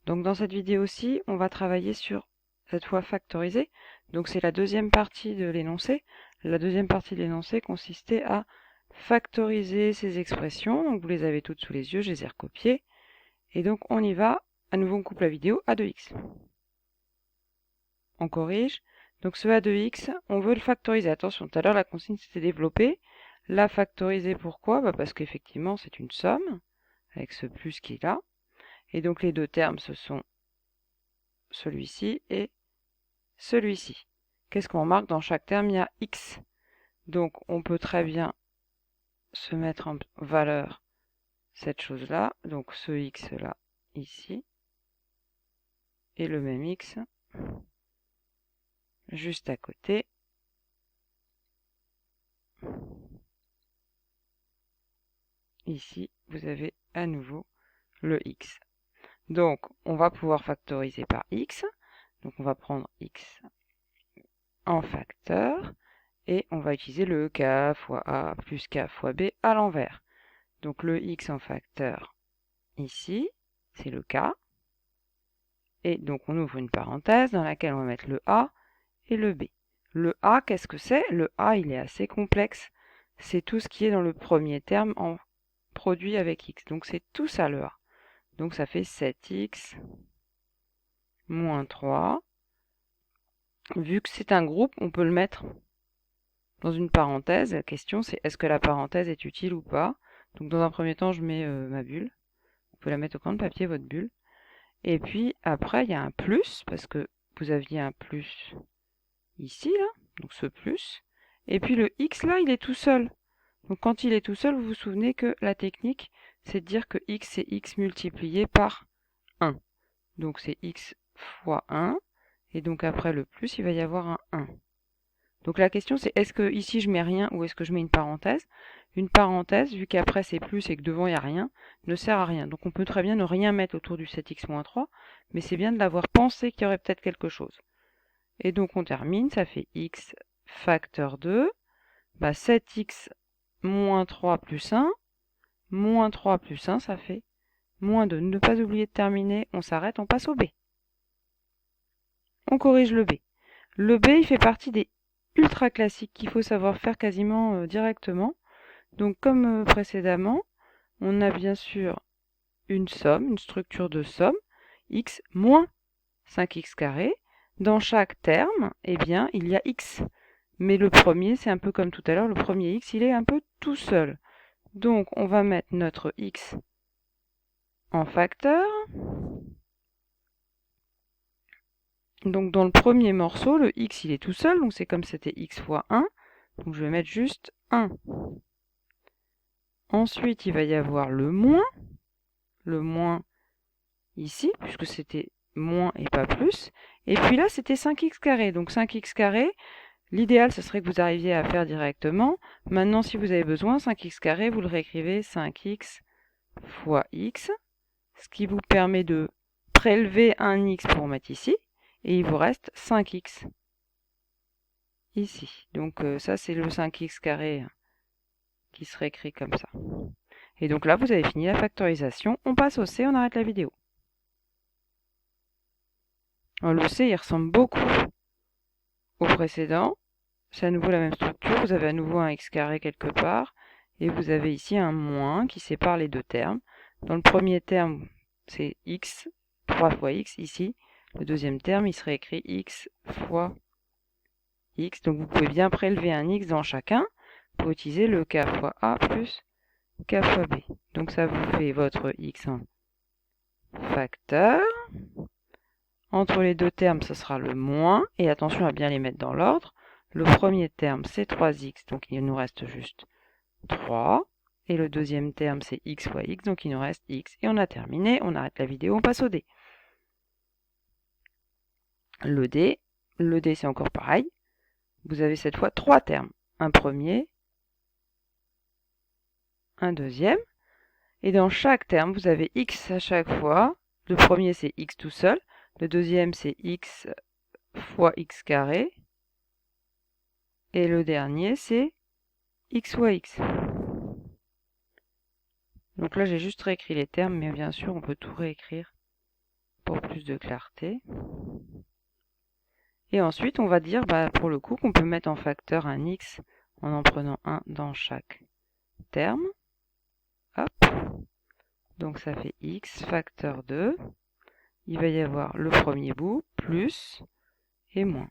Donc dans cette vidéo-ci, on va travailler sur cette fois factoriser. Donc c'est la deuxième partie de l'énoncé. La deuxième partie de l'énoncé consistait à factoriser ces expressions. Donc vous les avez toutes sous les yeux, je les ai recopiées. Et donc on y va. À nouveau, on coupe la vidéo à 2x. On corrige. Donc ce A2x, on veut le factoriser. Attention, tout à l'heure la consigne s'était développée. La factoriser, pourquoi? Parce qu'effectivement c'est une somme, avec ce plus qui est là. Et donc les deux termes, ce sont celui-ci et celui-ci. Qu'est-ce qu'on remarque? Dans chaque terme, il y a x. Donc on peut très bien se mettre en valeur cette chose-là. Donc ce x-là, ici. Et le même x juste à côté. Ici, vous avez à nouveau le x. Donc, on va pouvoir factoriser par x. Donc, on va prendre x en facteur. Et on va utiliser le k fois a plus k fois b à l'envers. Donc, le x en facteur ici, c'est le k. Et donc, on ouvre une parenthèse dans laquelle on va mettre le a et le b. Le a, qu'est-ce que c'est? Le a, il est assez complexe. C'est tout ce qui est dans le premier terme en produit avec x. Donc, c'est tout ça le a. Donc, ça fait 7x moins 3. Vu que c'est un groupe, on peut le mettre dans une parenthèse. La question, c'est est-ce que la parenthèse est utile ou pas? Donc, dans un premier temps, je mets ma bulle. Vous pouvez la mettre au coin de papier, votre bulle. Et puis, après, il y a un plus, parce que vous aviez un plus ici, là. Donc, ce plus. Et puis, le x, là, il est tout seul. Donc, quand il est tout seul, vous vous souvenez que la technique, c'est de dire que x, c'est x multiplié par 1. Donc, c'est x fois 1. Et donc, après le plus, il va y avoir un 1. Donc, la question, c'est est-ce que ici, je mets rien ou est-ce que je mets une parenthèse? Une parenthèse, vu qu'après, c'est plus et que devant, il n'y a rien, ne sert à rien. Donc, on peut très bien ne rien mettre autour du 7x moins 3, mais c'est bien de l'avoir pensé qu'il y aurait peut-être quelque chose. Et donc, on termine, ça fait x facteur 2. 7x moins 3 plus 1. Moins 3 plus 1, ça fait moins 2. Ne pas oublier de terminer, on s'arrête, on passe au b. On corrige le b. Le b, il fait partie des ultra classiques qu'il faut savoir faire quasiment directement. Donc comme précédemment, on a bien sûr une somme, une structure de somme, x moins 5x carré. Dans chaque terme, eh bien, il y a x. Mais le premier, c'est un peu comme tout à l'heure, le premier x, il est un peu tout seul. Donc, on va mettre notre x en facteur. Donc, dans le premier morceau, le x, il est tout seul, donc c'est comme c'était x fois 1. Donc, je vais mettre juste 1. Ensuite, il va y avoir le moins ici, puisque c'était moins et pas plus. Et puis là, c'était 5x carré. Donc 5x carré, l'idéal, ce serait que vous arriviez à faire directement. Maintenant, si vous avez besoin, 5x carré, vous le réécrivez 5x fois x, ce qui vous permet de prélever un x pour mettre ici. Et il vous reste 5x ici. Donc ça, c'est le 5x carré qui serait écrit comme ça. Et donc là, vous avez fini la factorisation. On passe au C, on arrête la vidéo. Alors, le C, il ressemble beaucoup au précédent. C'est à nouveau la même structure. Vous avez à nouveau un x carré quelque part. Et vous avez ici un moins qui sépare les deux termes. Dans le premier terme, c'est x, 3 fois x ici. Le deuxième terme, il serait écrit x fois x. Donc vous pouvez bien prélever un x dans chacun pour utiliser le k fois a plus k fois b. Donc ça vous fait votre x en facteur. Entre les deux termes, ce sera le moins. Et attention à bien les mettre dans l'ordre. Le premier terme, c'est 3x, donc il nous reste juste 3. Et le deuxième terme, c'est x fois x, donc il nous reste x. Et on a terminé, on arrête la vidéo, on passe au d. Le d, c'est encore pareil. Vous avez cette fois 3 termes. Un premier, un deuxième. Et dans chaque terme, vous avez x à chaque fois. Le premier, c'est x tout seul. Le deuxième, c'est x fois x carré. Et le dernier, c'est x fois x. Donc là, j'ai juste réécrit les termes, mais bien sûr, on peut tout réécrire pour plus de clarté. Et ensuite, on va dire, pour le coup, qu'on peut mettre en facteur un x en prenant un dans chaque terme. Hop. Donc ça fait x facteur 2. Il va y avoir le premier bout, plus et moins.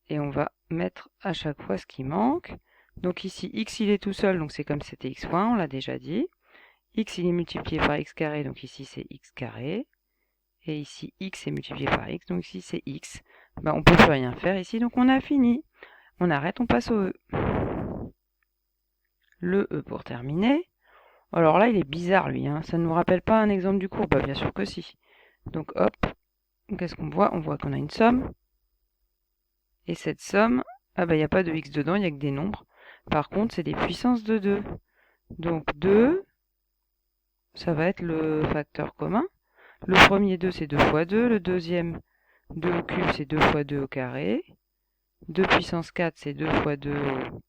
Et on va mettre à chaque fois ce qui manque. Donc ici, x il est tout seul, donc c'est comme c'était x', on l'a déjà dit. X il est multiplié par x carré, donc ici c'est x carré. Et ici, x est multiplié par x, donc ici c'est x. On ne peut plus rien faire ici, donc on a fini. On arrête, on passe au E. Le E pour terminer. Alors là, il est bizarre lui, ça ne nous rappelle pas un exemple du cours? Bien sûr que si. Donc hop, qu'est-ce qu'on voit? On voit qu'on a une somme. Et cette somme, il n'y a pas de x dedans, il n'y a que des nombres. Par contre, c'est des puissances de 2. Donc 2, ça va être le facteur commun. Le premier 2, c'est 2 fois 2. Le deuxième 2 au cube, c'est 2 fois 2 au carré. 2 puissance 4, c'est 2 fois 2 au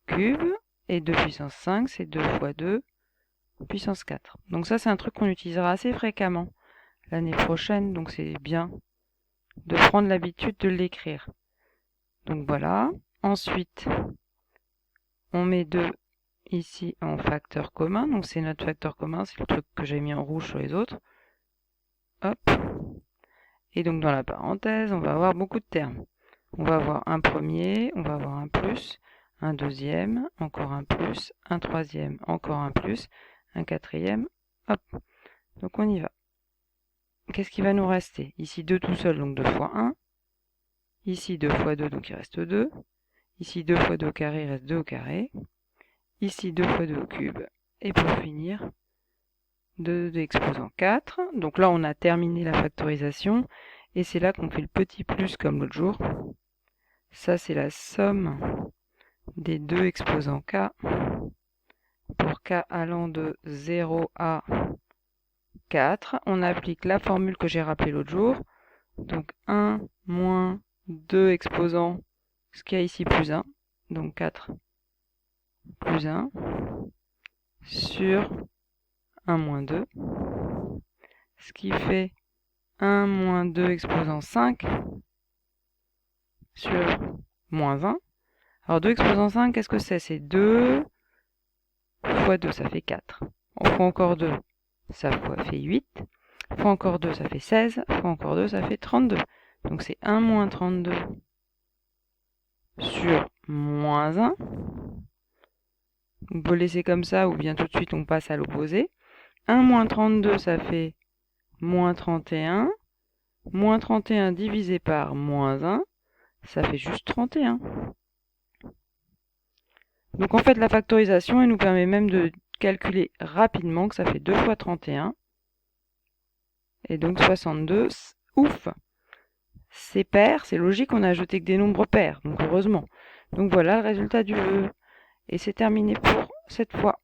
cube. Et 2 puissance 5, c'est 2 fois 2 puissance 4. Donc ça, c'est un truc qu'on utilisera assez fréquemment l'année prochaine. Donc c'est bien de prendre l'habitude de l'écrire. Donc voilà. Ensuite, on met 2 ici en facteur commun. Donc c'est notre facteur commun. C'est le truc que j'ai mis en rouge sur les autres. Hop. Et donc dans la parenthèse, on va avoir beaucoup de termes. On va avoir un premier, on va avoir un plus, un deuxième, encore un plus, un troisième, encore un plus, un quatrième, hop. Donc on y va. Qu'est-ce qui va nous rester? Ici 2 tout seul, donc 2 fois 1. Ici 2 fois 2, donc il reste 2. Ici 2 fois 2 au carré, il reste 2 au carré. Ici 2 fois 2 au cube. Et pour finir, 2 exposant 4. Donc là, on a terminé la factorisation. Et c'est là qu'on fait le petit plus comme l'autre jour. Ça, c'est la somme des 2 exposants k pour k allant de 0 à 4. On applique la formule que j'ai rappelée l'autre jour. Donc 1 moins 2 exposants, ce qu'il y a ici plus 1. Donc 4 plus 1 sur 1 moins 2. Ce qui fait 1 moins 2 exposant 5 sur moins 1. Alors 2 exposant 5, qu'est-ce que c'est? C'est 2 fois 2, ça fait 4. On fait encore 2, ça fait 8. Fois encore 2, ça fait 16. Fois encore 2, ça fait 32. Donc c'est 1 moins 32 sur moins 1. On peut laisser comme ça ou bien tout de suite on passe à l'opposé. 1 moins 32, ça fait moins 31. Moins 31 divisé par moins 1, ça fait juste 31. Donc en fait, la factorisation, elle nous permet même de calculer rapidement que ça fait 2 fois 31. Et donc 62, ouf! C'est pair, c'est logique, on a ajouté que des nombres pairs, donc heureusement. Donc voilà le résultat du E. Et c'est terminé pour cette fois.